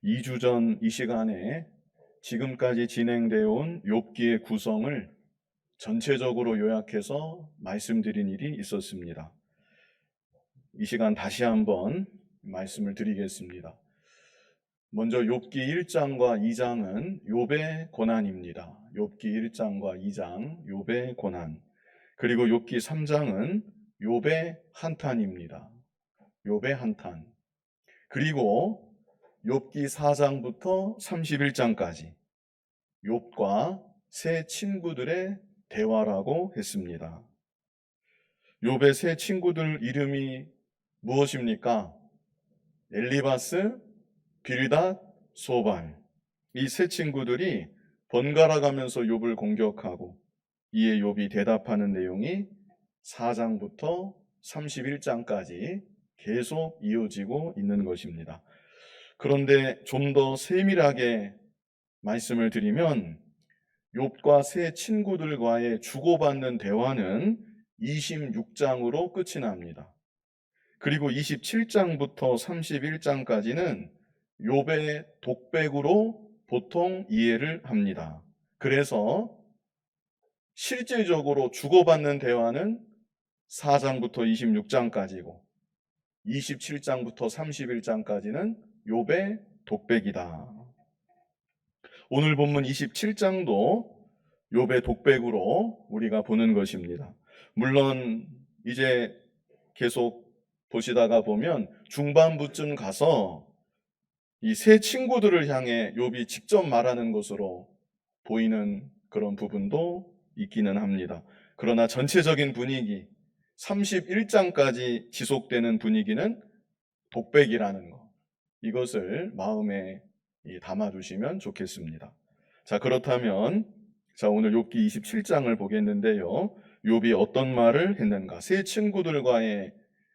2주 전 이 시간에 지금까지 진행되어 온 욥기의 구성을 전체적으로 요약해서 말씀드린 일이 있었습니다. 이 시간 다시 한번 말씀을 드리겠습니다. 먼저 욥기 1장과 2장은 욥의 고난입니다. 욥기 1장과 2장 욥의 고난. 그리고 욥기 3장은 욥의 한탄입니다. 욥의 한탄. 그리고 욥기 4장부터 31장까지 욥과 세 친구들의 대화라고 했습니다. 욥의 세 친구들 이름이 무엇입니까? 엘리바스, 빌닷, 소발. 이 세 친구들이 번갈아 가면서 욥을 공격하고 이에 욥이 대답하는 내용이 4장부터 31장까지 계속 이어지고 있는 것입니다. 그런데 좀 더 세밀하게 말씀을 드리면 욥과 세 친구들과의 주고받는 대화는 26장으로 끝이 납니다. 그리고 27장부터 31장까지는 욥의 독백으로 보통 이해를 합니다. 그래서 실질적으로 주고받는 대화는 4장부터 26장까지고 27장부터 31장까지는 욥의 독백이다. 오늘 본문 27장도 욥의 독백으로 우리가 보는 것입니다. 물론 이제 계속 보시다가 보면 중반부쯤 가서 이 세 친구들을 향해 욥이 직접 말하는 것으로 보이는 그런 부분도 있기는 합니다. 그러나 전체적인 분위기, 31장까지 지속되는 분위기는 독백이라는 것, 이것을 마음에 담아두시면 좋겠습니다. 자, 그렇다면 오늘 욥기 27장을 보겠는데요. 욥이 어떤 말을 했는가? 세 친구들과의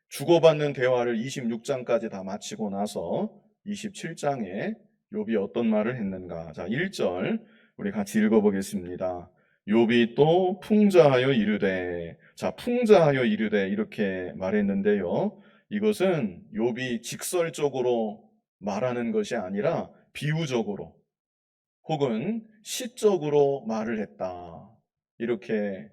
주고받는 대화를 26장까지 다 마치고 나서 27장에 욥이 어떤 말을 했는가? 자, 1절 우리 같이 읽어보겠습니다. 욥이 또 풍자하여 이르되, 자, 풍자하여 이르되 이렇게 말했는데요. 이것은 욥이 직설적으로 말하는 것이 아니라 비유적으로 혹은 시적으로 말을 했다. 이렇게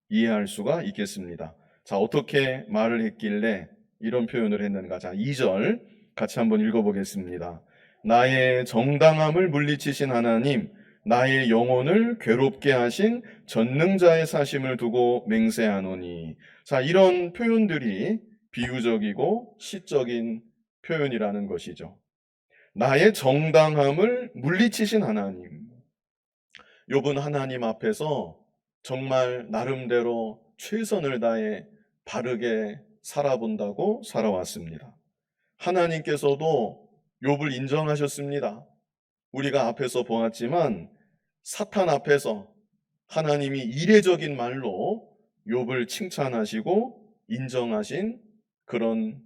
이해할 수가 있겠습니다. 자, 어떻게 말을 했길래 이런 표현을 했는가? 자, 2절 같이 한번 읽어보겠습니다. 나의 정당함을 물리치신 하나님, 나의 영혼을 괴롭게 하신 전능자의 사심을 두고 맹세하노니. 자, 이런 표현들이 비유적이고 시적인 표현이라는 것이죠. 나의 정당함을 물리치신 하나님. 욥은 하나님 앞에서 정말 나름대로 최선을 다해 바르게 살아본다고 살아왔습니다. 하나님께서도 욥을 인정하셨습니다. 우리가 앞에서 보았지만 사탄 앞에서 하나님이 이례적인 말로 욥을 칭찬하시고 인정하신 그런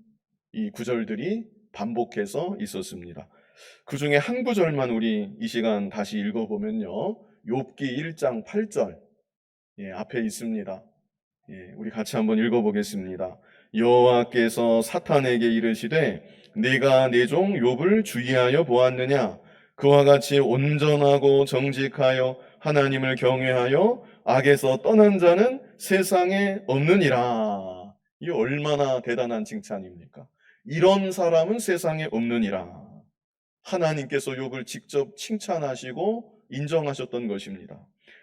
이 구절들이 반복해서 있었습니다. 그 중에 한 구절만 우리 이 시간 다시 읽어보면요. 욥기 1장 8절 앞에 있습니다. 우리 같이 한번 읽어보겠습니다. 여호와께서 사탄에게 이르시되 네가 내 종 욥을 주의하여 보았느냐? 그와 같이 온전하고 정직하여 하나님을 경외하여 악에서 떠난 자는 세상에 없느니라. 이 얼마나 대단한 칭찬입니까? 이런 사람은 세상에 없느니라. 하나님께서 욥을 직접 칭찬하시고 인정하셨던 것입니다.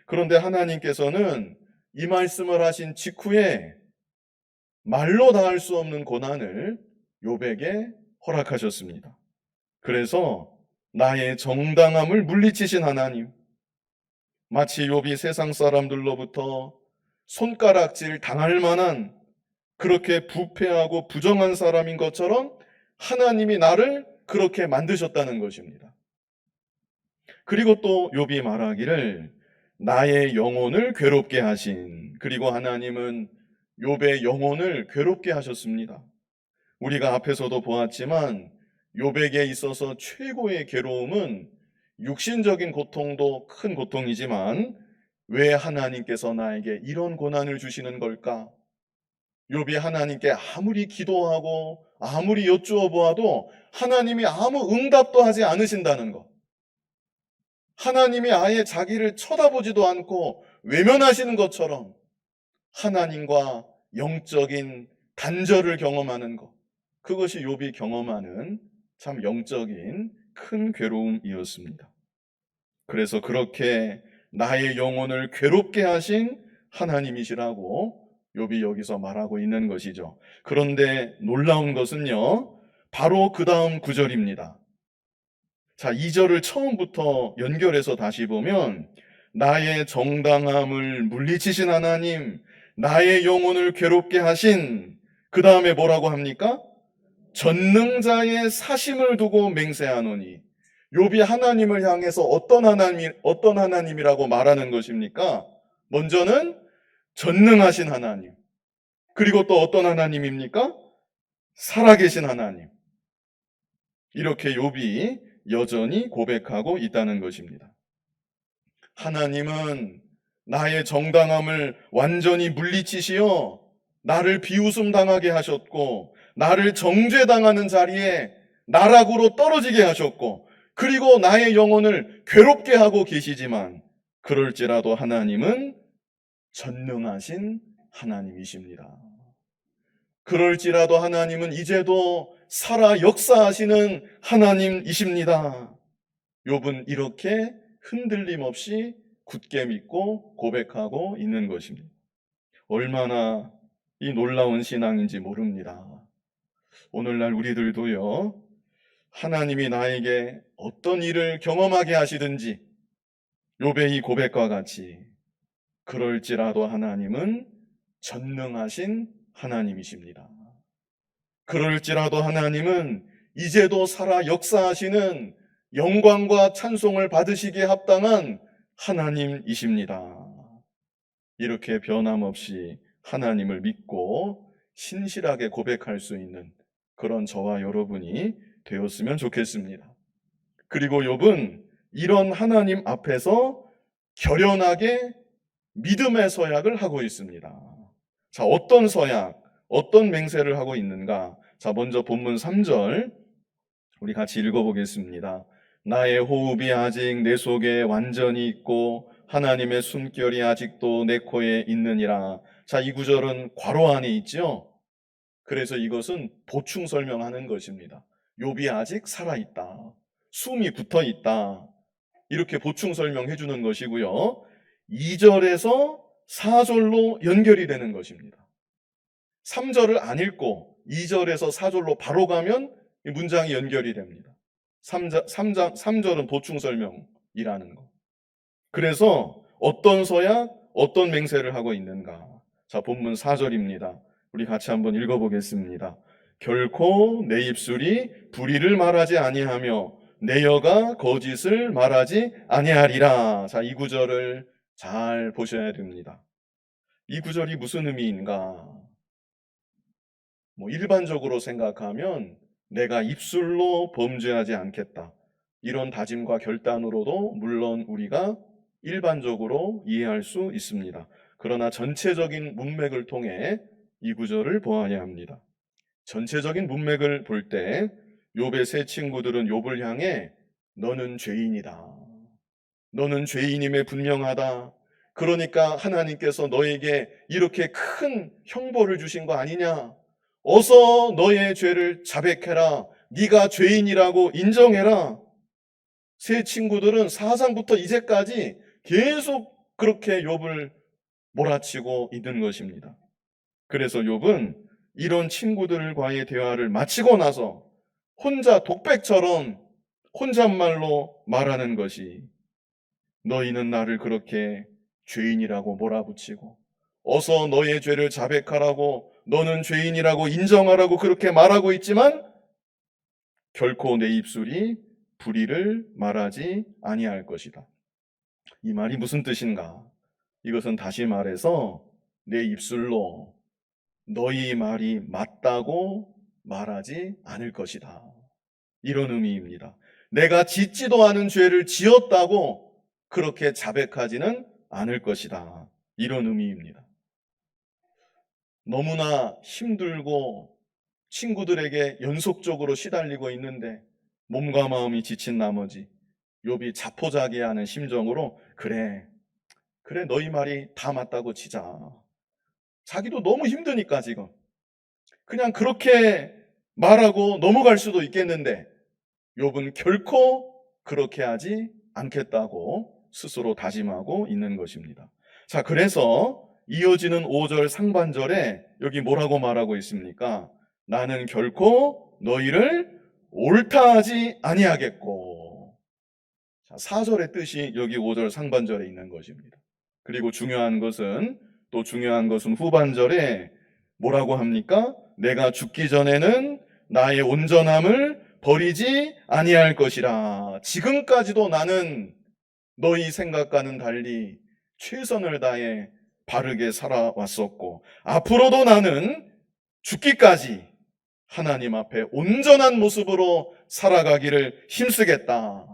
그런데 하나님께서는 이 말씀을 하신 직후에 말로 다할 수 없는 고난을 욥에게 허락하셨습니다. 그래서 나의 정당함을 물리치신 하나님, 마치 욥이 세상 사람들로부터 손가락질 당할 만한 그렇게 부패하고 부정한 사람인 것처럼 하나님이 나를 그렇게 만드셨다는 것입니다. 그리고 또 욥이 말하기를 나의 영혼을 괴롭게 하신, 그리고 하나님은 욥의 영혼을 괴롭게 하셨습니다. 우리가 앞에서도 보았지만 욥에게 있어서 최고의 괴로움은 육신적인 고통도 큰 고통이지만 왜 하나님께서 나에게 이런 고난을 주시는 걸까? 욥이 하나님께 아무리 기도하고 아무리 여쭈어 보아도 하나님이 아무 응답도 하지 않으신다는 것. 하나님이 아예 자기를 쳐다보지도 않고 외면하시는 것처럼 하나님과 영적인 단절을 경험하는 것. 그것이 욥이 경험하는 참 영적인 큰 괴로움이었습니다. 그래서 그렇게 나의 영혼을 괴롭게 하신 하나님이시라고 욥이 여기서 말하고 있는 것이죠. 그런데 놀라운 것은요, 바로 그 다음 구절입니다. 자, 2절을 처음부터 연결해서 다시 보면 나의 정당함을 물리치신 하나님, 나의 영혼을 괴롭게 하신, 그 다음에 뭐라고 합니까? 전능자의 사심을 두고 맹세하노니. 욥이 하나님을 향해서 어떤 하나님이라고 말하는 것입니까? 먼저는 전능하신 하나님. 그리고 또 어떤 하나님입니까? 살아계신 하나님. 이렇게 욥이 여전히 고백하고 있다는 것입니다. 하나님은 나의 정당함을 완전히 물리치시어 나를 비웃음 당하게 하셨고, 나를 정죄당하는 자리에 나락으로 떨어지게 하셨고, 그리고 나의 영혼을 괴롭게 하고 계시지만, 그럴지라도 하나님은 전능하신 하나님이십니다. 그럴지라도 하나님은 이제도 살아 역사하시는 하나님이십니다. 욥은 이렇게 흔들림 없이 굳게 믿고 고백하고 있는 것입니다. 얼마나 이 놀라운 신앙인지 모릅니다. 오늘날 우리들도요, 하나님이 나에게 어떤 일을 경험하게 하시든지 욥의 이 고백과 같이 그럴지라도 하나님은 전능하신 하나님이십니다. 그럴지라도 하나님은 이제도 살아 역사하시는 영광과 찬송을 받으시기에 합당한 하나님이십니다. 이렇게 변함없이 하나님을 믿고 신실하게 고백할 수 있는 그런 저와 여러분이 되었으면 좋겠습니다. 그리고 욥은 이런 하나님 앞에서 결연하게 믿음의 서약을 하고 있습니다. 자, 어떤 서약, 어떤 맹세를 하고 있는가? 자, 먼저 본문 3절 우리 같이 읽어보겠습니다. 나의 호흡이 아직 내 속에 완전히 있고 하나님의 숨결이 아직도 내 코에 있느니라. 자, 이 구절은 괄호 안에 있죠. 그래서 이것은 보충 설명하는 것입니다. 욥이 아직 살아있다. 숨이 붙어있다. 이렇게 보충 설명해 주는 것이고요. 2절에서 4절로 연결이 되는 것입니다. 3절을 안 읽고 2절에서 4절로 바로 가면 이 문장이 연결이 됩니다. 3절은 보충 설명이라는 거. 그래서 어떤 서약, 어떤 맹세를 하고 있는가? 자, 본문 4절입니다. 우리 같이 한번 읽어보겠습니다. 결코 내 입술이 불의를 말하지 아니하며 내 혀가 거짓을 말하지 아니하리라. 자, 이 구절을 잘 보셔야 됩니다. 이 구절이 무슨 의미인가? 일반적으로 생각하면 내가 입술로 범죄하지 않겠다. 이런 다짐과 결단으로도 물론 우리가 일반적으로 이해할 수 있습니다. 그러나 전체적인 문맥을 통해 이 구절을 보아야 합니다. 전체적인 문맥을 볼 때 욥의 세 친구들은 욥을 향해 너는 죄인이다. 너는 죄인임에 분명하다. 그러니까 하나님께서 너에게 이렇게 큰 형벌을 주신 거 아니냐? 어서 너의 죄를 자백해라. 네가 죄인이라고 인정해라. 세 친구들은 사상부터 이제까지 계속 그렇게 욥을 몰아치고 있는 것입니다. 그래서 욥은 이런 친구들과의 대화를 마치고 나서 혼자 독백처럼 혼잣말로 말하는 것이 너희는 나를 그렇게 죄인이라고 몰아붙이고 어서 너의 죄를 자백하라고 너는 죄인이라고 인정하라고 그렇게 말하고 있지만 결코 내 입술이 불의를 말하지 아니할 것이다. 이 말이 무슨 뜻인가? 이것은 다시 말해서 내 입술로 너희 말이 맞다고 말하지 않을 것이다. 이런 의미입니다. 내가 짓지도 않은 죄를 지었다고 그렇게 자백하지는 않을 것이다. 이런 의미입니다. 너무나 힘들고 친구들에게 연속적으로 시달리고 있는데 몸과 마음이 지친 나머지 욥이 자포자기하는 심정으로 그래 너희 말이 다 맞다고 치자. 자기도 너무 힘드니까 지금 그냥 그렇게 말하고 넘어갈 수도 있겠는데 욥은 결코 그렇게 하지 않겠다고 스스로 다짐하고 있는 것입니다. 자, 그래서 이어지는 5절 상반절에 여기 뭐라고 말하고 있습니까? 나는 결코 너희를 옳다 하지 아니하겠고. 자, 4절의 뜻이 여기 5절 상반절에 있는 것입니다. 그리고 중요한 것은 후반절에 뭐라고 합니까? 내가 죽기 전에는 나의 온전함을 버리지 아니할 것이라. 지금까지도 나는 너희 생각과는 달리 최선을 다해 바르게 살아왔었고 앞으로도 나는 죽기까지 하나님 앞에 온전한 모습으로 살아가기를 힘쓰겠다.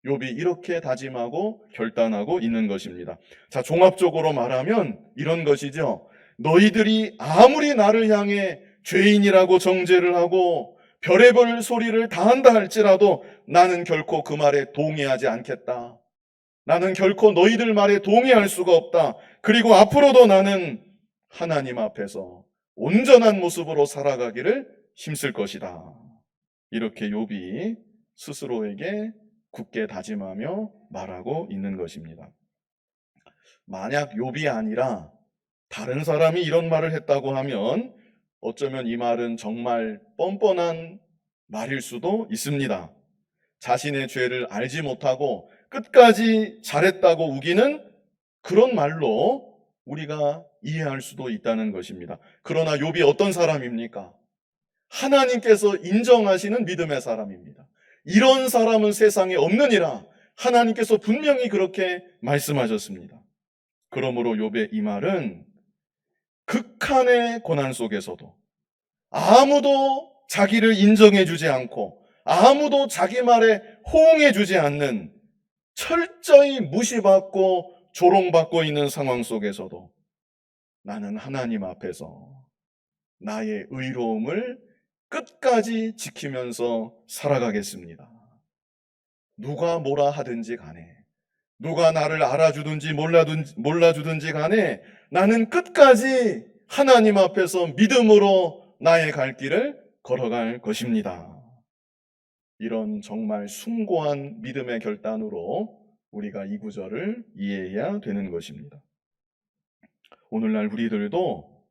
욥이 이렇게 다짐하고 결단하고 있는 것입니다. 자, 종합적으로 말하면 이런 것이죠. 너희들이 아무리 나를 향해 죄인이라고 정죄를 하고 별의별 소리를 다 한다 할지라도 나는 결코 그 말에 동의하지 않겠다. 나는 결코 너희들 말에 동의할 수가 없다. 그리고 앞으로도 나는 하나님 앞에서 온전한 모습으로 살아가기를 힘쓸 것이다. 이렇게 욥이 스스로에게 굳게 다짐하며 말하고 있는 것입니다. 만약 욥이 아니라 다른 사람이 이런 말을 했다고 하면 어쩌면 이 말은 정말 뻔뻔한 말일 수도 있습니다. 자신의 죄를 알지 못하고 끝까지 잘했다고 우기는 그런 말로 우리가 이해할 수도 있다는 것입니다. 그러나 욥이 어떤 사람입니까? 하나님께서 인정하시는 믿음의 사람입니다. 이런 사람은 세상에 없느니라 하나님께서 분명히 그렇게 말씀하셨습니다. 그러므로 욥의 이 말은 극한의 고난 속에서도 아무도 자기를 인정해 주지 않고 아무도 자기 말에 호응해 주지 않는 철저히 무시받고 조롱받고 있는 상황 속에서도 나는 하나님 앞에서 나의 의로움을 끝까지 지키면서 살아가겠습니다. 누가 뭐라 하든지 간에 누가 나를 알아주든지 몰라주든지 간에 나는 끝까지 하나님 앞에서 믿음으로 나의 갈 길을 걸어갈 것입니다. 이런 정말 숭고한 믿음의 결단으로 우리가 이 구절을 이해해야 되는 것입니다. 오늘날 우리들도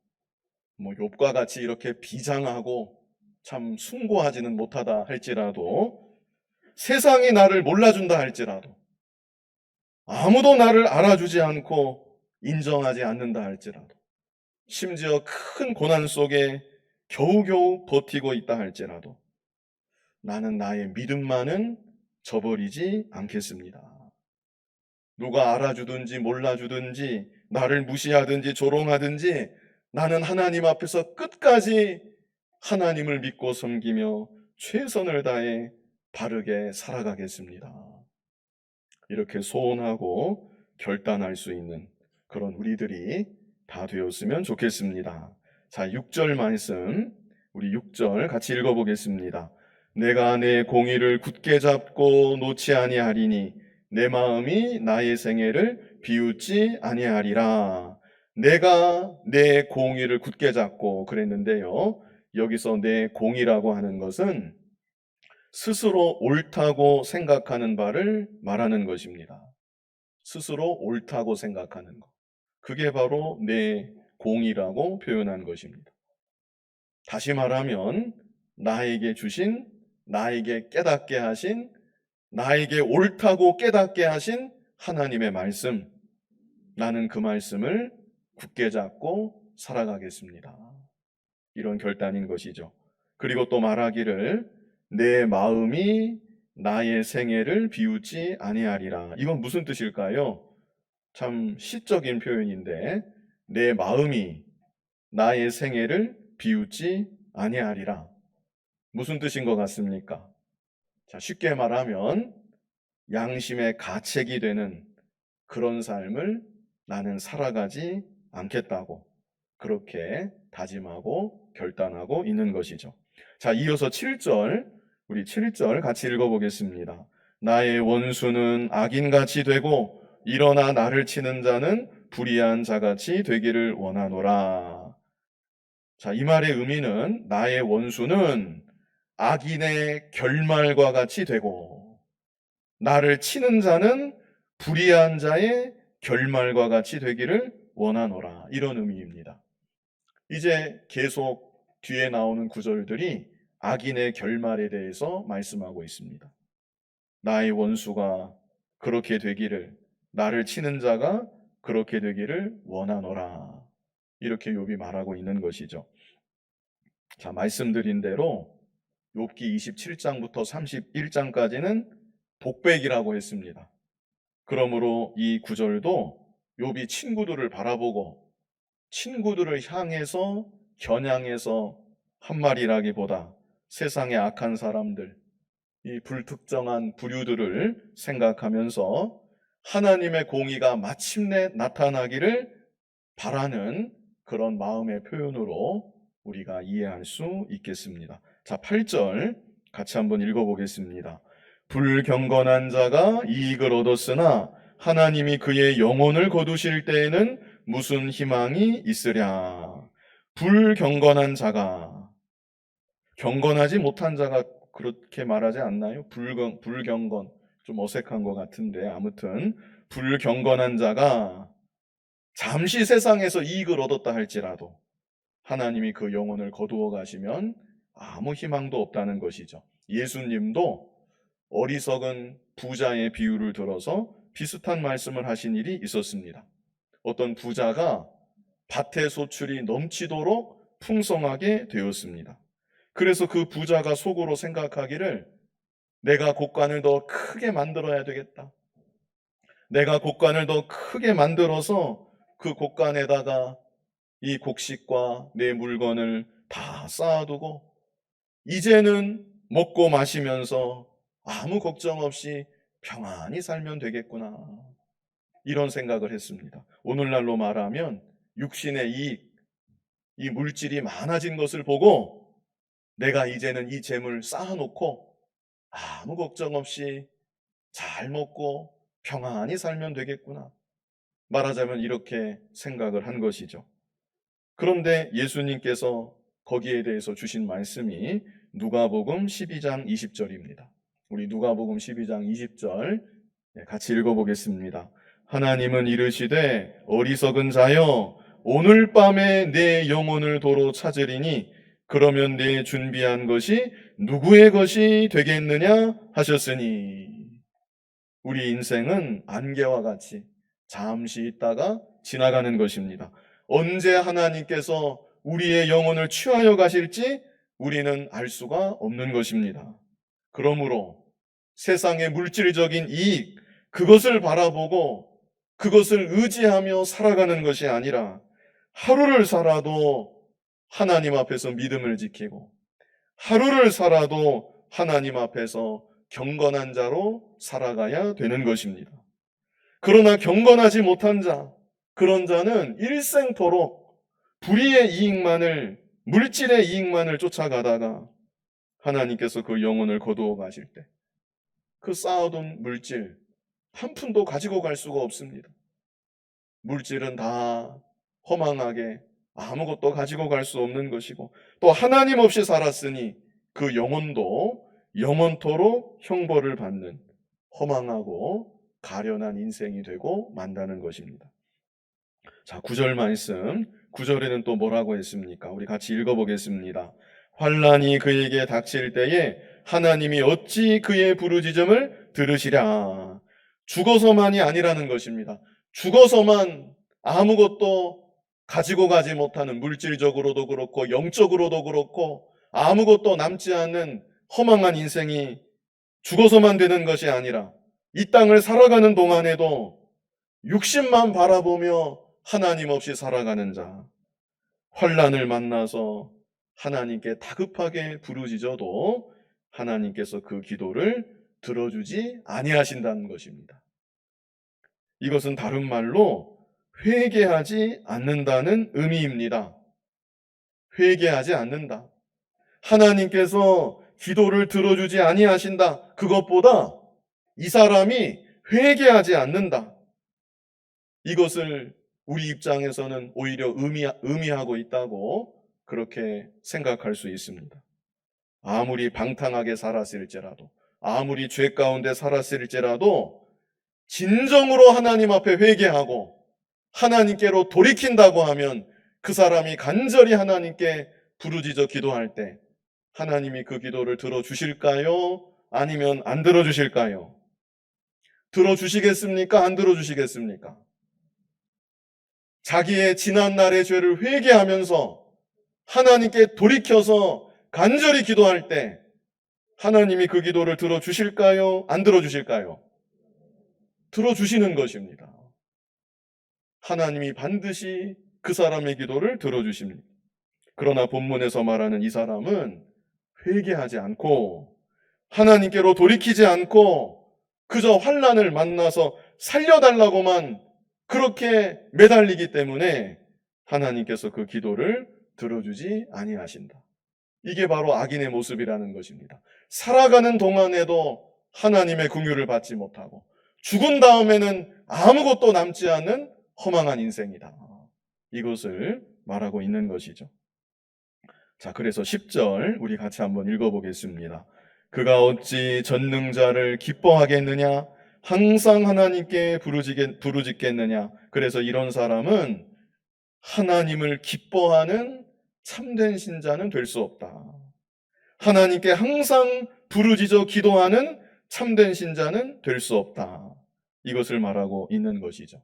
욥과 같이 이렇게 비장하고 참 숭고하지는 못하다 할지라도 세상이 나를 몰라준다 할지라도 아무도 나를 알아주지 않고 인정하지 않는다 할지라도 심지어 큰 고난 속에 겨우겨우 버티고 있다 할지라도 나는 나의 믿음만은 저버리지 않겠습니다. 누가 알아주든지 몰라주든지 나를 무시하든지 조롱하든지 나는 하나님 앞에서 끝까지 하나님을 믿고 섬기며 최선을 다해 바르게 살아가겠습니다. 이렇게 소원하고 결단할 수 있는 그런 우리들이 다 되었으면 좋겠습니다. 자, 6절 말씀 우리 6절 같이 읽어보겠습니다. 내가 내 공의를 굳게 잡고 놓지 아니하리니 내 마음이 나의 생애를 비웃지 아니하리라. 내가 내 공의를 굳게 잡고 그랬는데요. 여기서 내 공의라고 하는 것은 스스로 옳다고 생각하는 바를 말하는 것입니다. 스스로 옳다고 생각하는 것. 그게 바로 내 공의라고 표현한 것입니다. 다시 말하면 나에게 주신, 나에게 깨닫게 하신, 나에게 옳다고 깨닫게 하신 하나님의 말씀. 나는 그 말씀을 굳게 잡고 살아가겠습니다. 이런 결단인 것이죠. 그리고 또 말하기를 내 마음이 나의 생애를 비웃지 아니하리라. 이건 무슨 뜻일까요? 참 시적인 표현인데 내 마음이 나의 생애를 비웃지 아니하리라. 무슨 뜻인 것 같습니까? 자, 쉽게 말하면 양심의 가책이 되는 그런 삶을 나는 살아가지 않겠다고 그렇게 다짐하고 결단하고 있는 것이죠. 자, 이어서 7절, 우리 7절 같이 읽어보겠습니다. 나의 원수는 악인같이 되고 일어나 나를 치는 자는 불의한 자같이 되기를 원하노라. 자, 이 말의 의미는 나의 원수는 악인의 결말과 같이 되고 나를 치는 자는 불의한 자의 결말과 같이 되기를 원하노라. 이런 의미입니다. 이제 계속 뒤에 나오는 구절들이 악인의 결말에 대해서 말씀하고 있습니다. 나의 원수가 그렇게 되기를, 나를 치는 자가 그렇게 되기를 원하노라. 이렇게 욥이 말하고 있는 것이죠. 자, 말씀드린 대로 욥기 27장부터 31장까지는 독백이라고 했습니다. 그러므로 이 구절도 욥이 친구들을 바라보고 친구들을 향해서 겨냥해서 한 말이라기보다 세상의 악한 사람들, 이 불특정한 부류들을 생각하면서 하나님의 공의가 마침내 나타나기를 바라는 그런 마음의 표현으로 우리가 이해할 수 있겠습니다. 자, 8절 같이 한번 읽어보겠습니다. 불경건한 자가 이익을 얻었으나 하나님이 그의 영혼을 거두실 때에는 무슨 희망이 있으랴. 불경건한 자가, 경건하지 못한 자가 그렇게 말하지 않나요? 불경건, 좀 어색한 것 같은데 아무튼 불경건한 자가 잠시 세상에서 이익을 얻었다 할지라도 하나님이 그 영혼을 거두어 가시면 아무 희망도 없다는 것이죠. 예수님도 어리석은 부자의 비유를 들어서 비슷한 말씀을 하신 일이 있었습니다. 어떤 부자가 밭의 소출이 넘치도록 풍성하게 되었습니다. 그래서 그 부자가 속으로 생각하기를 내가 곡간을 더 크게 만들어야 되겠다. 내가 곡간을 더 크게 만들어서 그 곡간에다가 이 곡식과 내 물건을 다 쌓아두고 이제는 먹고 마시면서 아무 걱정 없이 평안히 살면 되겠구나. 이런 생각을 했습니다. 오늘날로 말하면 육신의 이익, 이 물질이 많아진 것을 보고 내가 이제는 이 재물 쌓아놓고 아무 걱정 없이 잘 먹고 평안히 살면 되겠구나. 말하자면 이렇게 생각을 한 것이죠. 그런데 예수님께서 거기에 대해서 주신 말씀이 누가복음 12장 20절입니다. 우리 누가복음 12장 20절 같이 읽어보겠습니다. 하나님은 이르시되 어리석은 자여 오늘 밤에 내 영혼을 도로 찾으리니 그러면 내 준비한 것이 누구의 것이 되겠느냐 하셨으니. 우리 인생은 안개와 같이 잠시 있다가 지나가는 것입니다. 언제 하나님께서 우리의 영혼을 취하여 가실지 우리는 알 수가 없는 것입니다. 그러므로 세상의 물질적인 이익, 그것을 바라보고 그것을 의지하며 살아가는 것이 아니라 하루를 살아도 하나님 앞에서 믿음을 지키고 하루를 살아도 하나님 앞에서 경건한 자로 살아가야 되는 것입니다. 그러나 경건하지 못한 자, 그런 자는 일생토록 불의의 이익만을, 물질의 이익만을 쫓아가다가 하나님께서 그 영혼을 거두어 가실 때 그 쌓아둔 물질 한 푼도 가지고 갈 수가 없습니다. 물질은 다 허망하게 아무것도 가지고 갈 수 없는 것이고 또 하나님 없이 살았으니 그 영혼도 영원토록 형벌을 받는 허망하고 가련한 인생이 되고 만다는 것입니다. 자, 9절 말씀, 9절에는 또 뭐라고 했습니까? 우리 같이 읽어보겠습니다. 환난이 그에게 닥칠 때에 하나님이 어찌 그의 부르짖음을 들으시랴. 죽어서만이 아니라는 것입니다. 죽어서만 아무것도 가지고 가지 못하는, 물질적으로도 그렇고 영적으로도 그렇고 아무것도 남지 않는 허망한 인생이 죽어서만 되는 것이 아니라 이 땅을 살아가는 동안에도 육신만 바라보며 하나님 없이 살아가는 자, 환난을 만나서 하나님께 다급하게 부르짖어도 하나님께서 그 기도를 들어주지 아니하신다는 것입니다. 이것은 다른 말로 회개하지 않는다는 의미입니다. 회개하지 않는다. 하나님께서 기도를 들어주지 아니하신다. 그것보다 이 사람이 회개하지 않는다. 이것을 우리 입장에서는 오히려 의미하고 있다고 그렇게 생각할 수 있습니다. 아무리 방탕하게 살았을지라도, 아무리 죄 가운데 살았을지라도 진정으로 하나님 앞에 회개하고 하나님께로 돌이킨다고 하면 그 사람이 간절히 하나님께 부르짖어 기도할 때 하나님이 그 기도를 들어주실까요? 아니면 안 들어주실까요? 들어주시겠습니까? 안 들어주시겠습니까? 자기의 지난날의 죄를 회개하면서 하나님께 돌이켜서 간절히 기도할 때 하나님이 그 기도를 들어주실까요? 안 들어주실까요? 들어주시는 것입니다. 하나님이 반드시 그 사람의 기도를 들어주십니다. 그러나 본문에서 말하는 이 사람은 회개하지 않고 하나님께로 돌이키지 않고 그저 환난을 만나서 살려달라고만 그렇게 매달리기 때문에 하나님께서 그 기도를 들어주지 아니하신다. 이게 바로 악인의 모습이라는 것입니다. 살아가는 동안에도 하나님의 긍휼을 받지 못하고 죽은 다음에는 아무것도 남지 않은 허망한 인생이다. 이것을 말하고 있는 것이죠. 자, 그래서 10절 우리 같이 한번 읽어보겠습니다. 그가 어찌 전능자를 기뻐하겠느냐? 항상 하나님께 부르짖겠느냐? 그래서 이런 사람은 하나님을 기뻐하는 참된 신자는 될 수 없다. 하나님께 항상 부르짖어 기도하는 참된 신자는 될 수 없다. 이것을 말하고 있는 것이죠.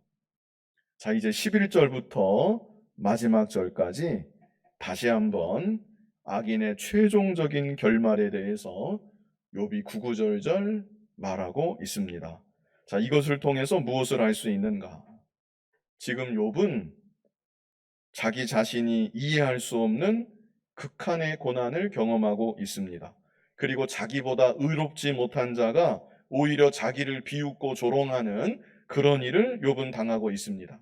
자, 이제 11절부터 마지막 절까지 다시 한번 악인의 최종적인 결말에 대해서 욥이 구구절절 말하고 있습니다. 자, 이것을 통해서 무엇을 알 수 있는가? 지금 욥은 자기 자신이 이해할 수 없는 극한의 고난을 경험하고 있습니다. 그리고 자기보다 의롭지 못한 자가 오히려 자기를 비웃고 조롱하는 그런 일을 욥은 당하고 있습니다.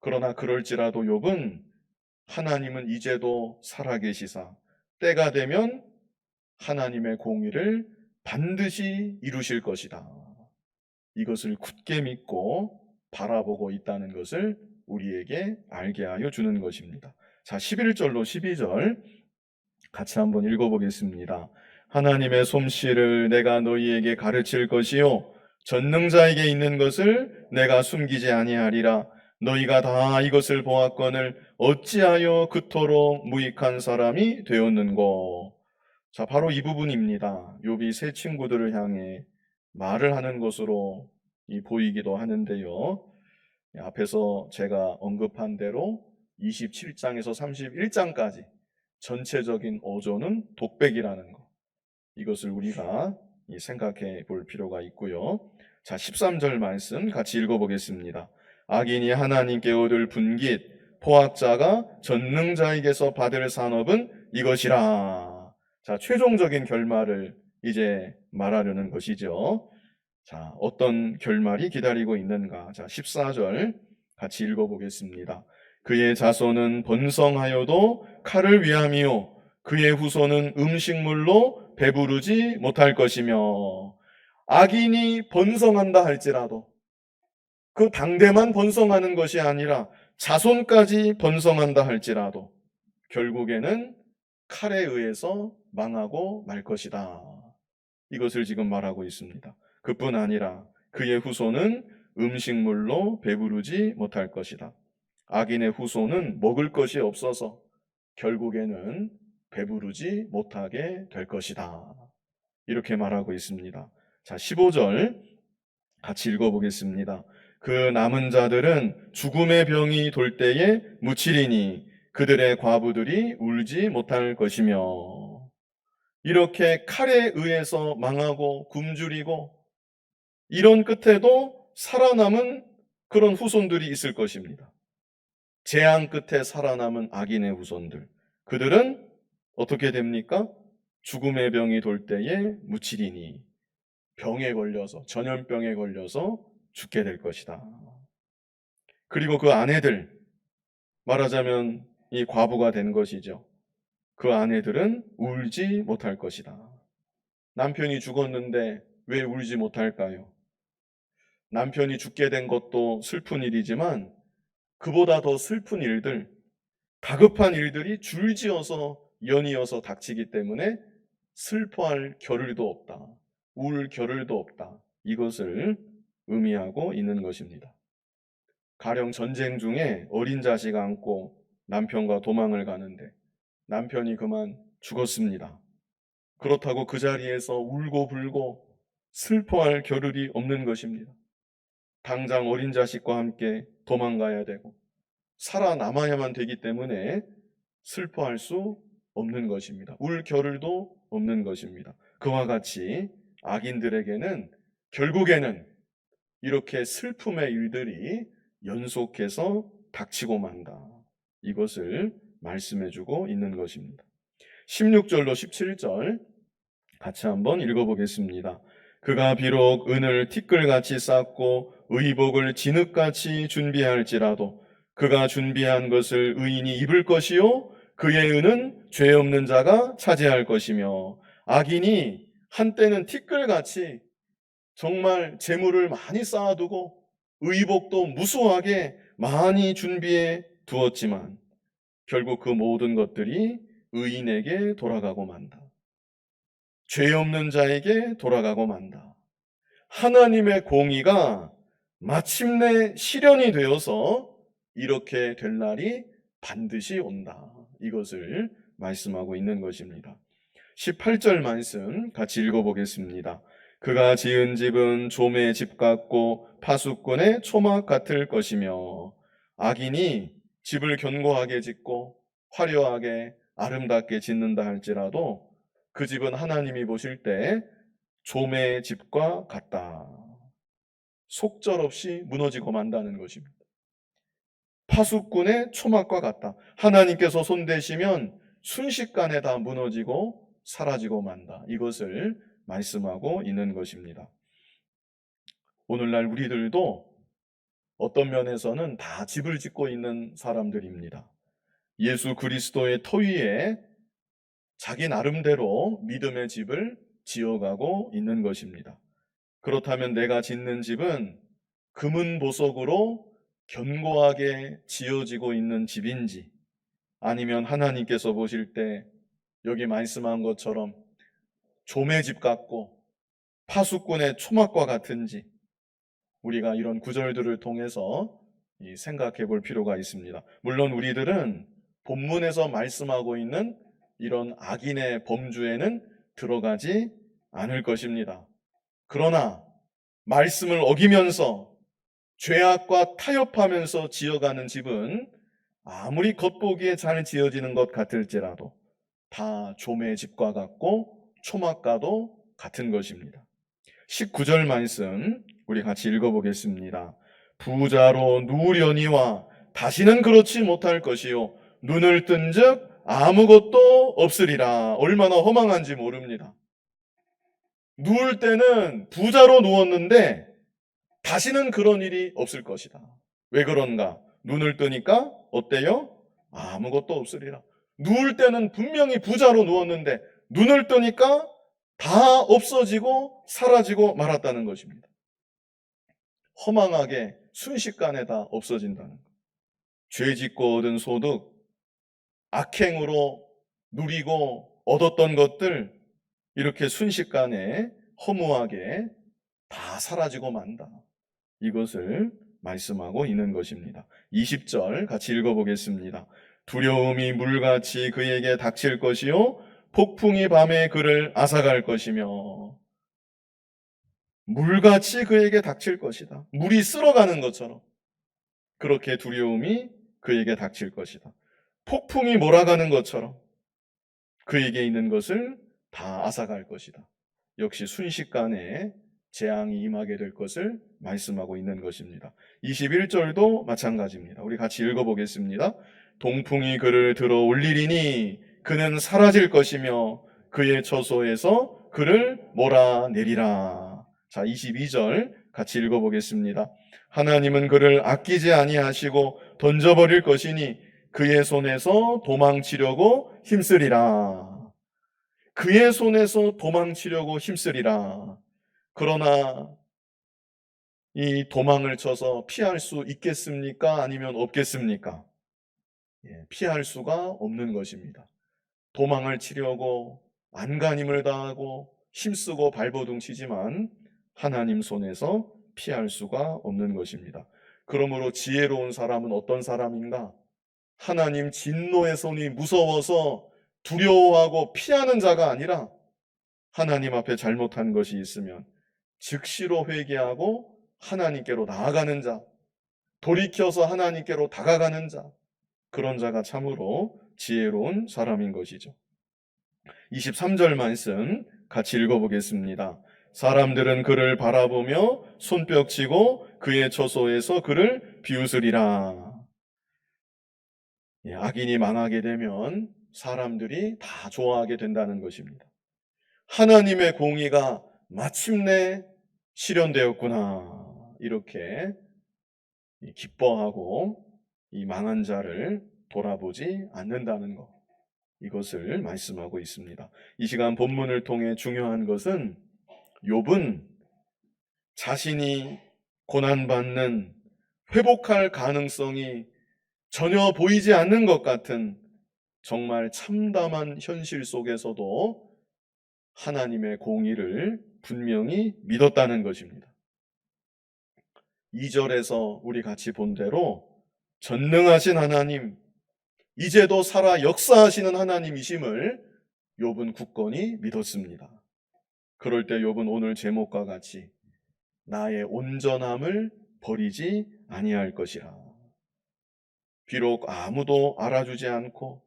그러나 그럴지라도 욥은 하나님은 이제도 살아계시사 때가 되면 하나님의 공의를 반드시 이루실 것이다. 이것을 굳게 믿고 바라보고 있다는 것을 우리에게 알게 하여 주는 것입니다. 자, 11절로 12절 같이 한번 읽어보겠습니다. 하나님의 솜씨를 내가 너희에게 가르칠 것이요 전능자에게 있는 것을 내가 숨기지 아니하리라. 너희가 다 이것을 보았거늘 어찌하여 그토록 무익한 사람이 되었는고. 자, 바로 이 부분입니다. 욥이 세 친구들을 향해 말을 하는 것으로 보이기도 하는데요. 앞에서 제가 언급한 대로 27장에서 31장까지 전체적인 어조는 독백이라는 것. 이것을 우리가 생각해 볼 필요가 있고요. 자, 13절 말씀 같이 읽어보겠습니다. 악인이 하나님께 얻을 분깃, 포악자가 전능자에게서 받을 산업은 이것이라. 자, 최종적인 결말을 이제 말하려는 것이죠. 자, 어떤 결말이 기다리고 있는가? 자, 14절 같이 읽어보겠습니다. 그의 자손은 번성하여도 칼을 위함이요 그의 후손은 음식물로 배부르지 못할 것이며. 악인이 번성한다 할지라도 그 당대만 번성하는 것이 아니라 자손까지 번성한다 할지라도 결국에는 칼에 의해서 망하고 말 것이다. 이것을 지금 말하고 있습니다. 그뿐 아니라 그의 후손은 음식물로 배부르지 못할 것이다. 악인의 후손은 먹을 것이 없어서 결국에는 배부르지 못하게 될 것이다. 이렇게 말하고 있습니다. 자, 15절 같이 읽어보겠습니다. 그 남은 자들은 죽음의 병이 돌 때에 묻히리니 그들의 과부들이 울지 못할 것이며. 이렇게 칼에 의해서 망하고 굶주리고 이런 끝에도 살아남은 그런 후손들이 있을 것입니다. 재앙 끝에 살아남은 악인의 후손들. 그들은 어떻게 됩니까? 죽음의 병이 돌 때에 묻히리니 병에 걸려서 전염병에 걸려서 죽게 될 것이다. 그리고 그 아내들 말하자면 이 과부가 된 것이죠. 그 아내들은 울지 못할 것이다. 남편이 죽었는데 왜 울지 못할까요? 남편이 죽게 된 것도 슬픈 일이지만 그보다 더 슬픈 일들, 다급한 일들이 줄지어서 연이어서 닥치기 때문에 슬퍼할 겨를도 없다. 울 겨를도 없다. 이것을 의미하고 있는 것입니다. 가령 전쟁 중에 어린 자식 안고 남편과 도망을 가는데 남편이 그만 죽었습니다. 그렇다고 그 자리에서 울고 불고 슬퍼할 겨를이 없는 것입니다. 당장 어린 자식과 함께 도망가야 되고 살아남아야만 되기 때문에 슬퍼할 수 없는 것입니다. 울 겨를도 없는 것입니다. 그와 같이 악인들에게는 결국에는 이렇게 슬픔의 일들이 연속해서 닥치고 만다. 이것을 말씀해주고 있는 것입니다. 16절로 17절 같이 한번 읽어보겠습니다. 그가 비록 은을 티끌같이 쌓고 의복을 진흙같이 준비할지라도 그가 준비한 것을 의인이 입을 것이요 그의 은은 죄 없는 자가 차지할 것이며 악인이 한때는 티끌같이 정말 재물을 많이 쌓아두고 의복도 무수하게 많이 준비해 두었지만 결국 그 모든 것들이 의인에게 돌아가고 만다. 죄 없는 자에게 돌아가고 만다. 하나님의 공의가 마침내 실현이 되어서 이렇게 될 날이 반드시 온다. 이것을 말씀하고 있는 것입니다. 18절 말씀 같이 읽어보겠습니다. 그가 지은 집은 좀의 집 같고 파수꾼의 초막 같을 것이며 악인이 집을 견고하게 짓고 화려하게 아름답게 짓는다 할지라도 그 집은 하나님이 보실 때 좀의 집과 같다. 속절없이 무너지고 만다는 것입니다. 파수꾼의 초막과 같다. 하나님께서 손대시면 순식간에 다 무너지고 사라지고 만다. 이것을 말씀하고 있는 것입니다. 오늘날 우리들도 어떤 면에서는 다 집을 짓고 있는 사람들입니다. 예수 그리스도의 터 위에 자기 나름대로 믿음의 집을 지어가고 있는 것입니다. 그렇다면 내가 짓는 집은 금은 보석으로 견고하게 지어지고 있는 집인지 아니면 하나님께서 보실 때 여기 말씀한 것처럼 좀의 집 같고 파수꾼의 초막과 같은지 우리가 이런 구절들을 통해서 생각해 볼 필요가 있습니다. 물론 우리들은 본문에서 말씀하고 있는 이런 악인의 범주에는 들어가지 않을 것입니다. 그러나 말씀을 어기면서 죄악과 타협하면서 지어가는 집은 아무리 겉보기에 잘 지어지는 것 같을지라도 다 좀의 집과 같고 초막과도 같은 것입니다. 19절 말씀 우리 같이 읽어보겠습니다. 부자로 누우려니와 다시는 그렇지 못할 것이요 눈을 뜬즉 아무것도 없으리라. 얼마나 허망한지 모릅니다. 누울 때는 부자로 누웠는데 다시는 그런 일이 없을 것이다. 왜 그런가? 눈을 뜨니까 어때요? 아무것도 없으리라. 누울 때는 분명히 부자로 누웠는데 눈을 뜨니까 다 없어지고 사라지고 말았다는 것입니다. 허망하게 순식간에 다 없어진다는 것. 죄 짓고 얻은 소득, 악행으로 누리고 얻었던 것들 이렇게 순식간에 허무하게 다 사라지고 만다. 이것을 말씀하고 있는 것입니다. 20절 같이 읽어보겠습니다. 두려움이 물같이 그에게 닥칠 것이요 폭풍이 밤에 그를 앗아갈 것이며 물같이 그에게 닥칠 것이다. 물이 쓸어가는 것처럼 그렇게 두려움이 그에게 닥칠 것이다. 폭풍이 몰아가는 것처럼 그에게 있는 것을 다 앗아갈 것이다. 역시 순식간에 재앙이 임하게 될 것을 말씀하고 있는 것입니다. 21절도 마찬가지입니다. 우리 같이 읽어보겠습니다. 동풍이 그를 들어 올리리니 그는 사라질 것이며 그의 처소에서 그를 몰아내리라. 자, 22절 같이 읽어보겠습니다. 하나님은 그를 아끼지 아니하시고 던져버릴 것이니 그의 손에서 도망치려고 힘쓰리라. 그의 손에서 도망치려고 힘쓰리라. 그러나 이 도망을 쳐서 피할 수 있겠습니까? 아니면 없겠습니까? 피할 수가 없는 것입니다. 도망을 치려고 안간힘을 다하고 힘쓰고 발버둥 치지만 하나님 손에서 피할 수가 없는 것입니다. 그러므로 지혜로운 사람은 어떤 사람인가? 하나님 진노의 손이 무서워서 두려워하고 피하는 자가 아니라 하나님 앞에 잘못한 것이 있으면 즉시로 회개하고 하나님께로 나아가는 자, 돌이켜서 하나님께로 다가가는 자, 그런 자가 참으로 지혜로운 사람인 것이죠. 23절 말씀 같이 읽어보겠습니다. 사람들은 그를 바라보며 손뼉치고 그의 처소에서 그를 비웃으리라. 악인이 망하게 되면 사람들이 다 좋아하게 된다는 것입니다. 하나님의 공의가 마침내 실현되었구나, 이렇게 기뻐하고 이 망한 자를 돌아보지 않는다는 것, 이것을 말씀하고 있습니다. 이 시간 본문을 통해 중요한 것은 욥은 자신이 고난받는 회복할 가능성이 전혀 보이지 않는 것 같은 정말 참담한 현실 속에서도 하나님의 공의를 분명히 믿었다는 것입니다. 2절에서 우리 같이 본 대로 전능하신 하나님, 이제도 살아 역사하시는 하나님이심을 욥은 굳건히 믿었습니다. 그럴 때 욥은 오늘 제목과 같이 나의 온전함을 버리지 아니할 것이라. 비록 아무도 알아주지 않고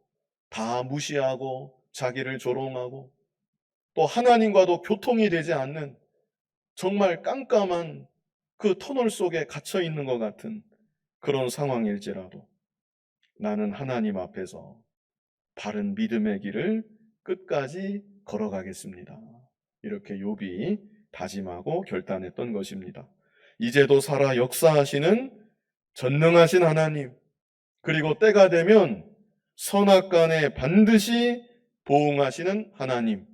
다 무시하고 자기를 조롱하고 또 하나님과도 교통이 되지 않는 정말 깜깜한 그 터널 속에 갇혀 있는 것 같은 그런 상황일지라도 나는 하나님 앞에서 바른 믿음의 길을 끝까지 걸어가겠습니다. 이렇게 욥이 다짐하고 결단했던 것입니다. 이제도 살아 역사하시는 전능하신 하나님, 그리고 때가 되면 선악간에 반드시 보응하시는 하나님,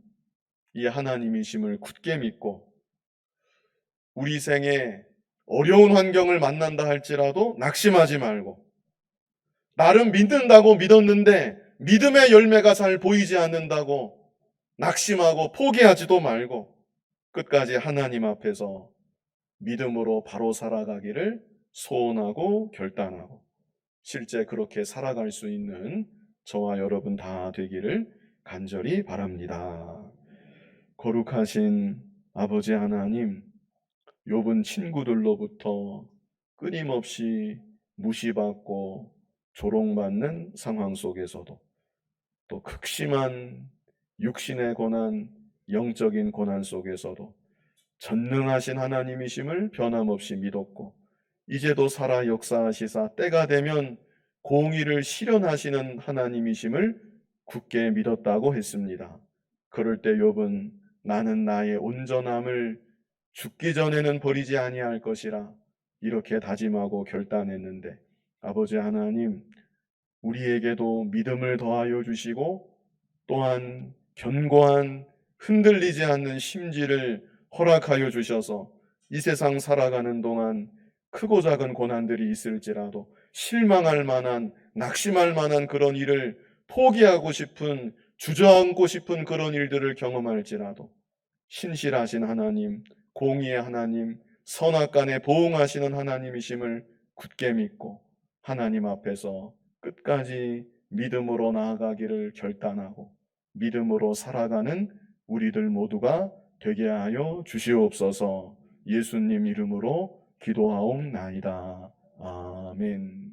이 하나님이심을 굳게 믿고 우리 생에 어려운 환경을 만난다 할지라도 낙심하지 말고, 나름 믿는다고 믿었는데 믿음의 열매가 잘 보이지 않는다고 낙심하고 포기하지도 말고 끝까지 하나님 앞에서 믿음으로 바로 살아가기를 소원하고 결단하고 실제 그렇게 살아갈 수 있는 저와 여러분 다 되기를 간절히 바랍니다. 거룩하신 아버지 하나님, 욥은 친구들로부터 끊임없이 무시받고 조롱받는 상황 속에서도 또 극심한 육신의 고난, 영적인 고난 속에서도 전능하신 하나님이심을 변함없이 믿었고 이제도 살아 역사하시사 때가 되면 공의를 실현하시는 하나님이심을 굳게 믿었다고 했습니다. 그럴 때 욥은 나는 나의 온전함을 죽기 전에는 버리지 아니할 것이라 이렇게 다짐하고 결단했는데, 아버지 하나님, 우리에게도 믿음을 더하여 주시고 또한 견고한 흔들리지 않는 심지를 허락하여 주셔서 이 세상 살아가는 동안 크고 작은 고난들이 있을지라도 실망할 만한, 낙심할 만한 그런 일을 포기하고 싶은, 주저앉고 싶은 그런 일들을 경험할지라도 신실하신 하나님, 공의의 하나님, 선악간에 보응하시는 하나님이심을 굳게 믿고 하나님 앞에서 끝까지 믿음으로 나아가기를 결단하고 믿음으로 살아가는 우리들 모두가 되게 하여 주시옵소서. 예수님 이름으로 기도하옵나이다. 아멘.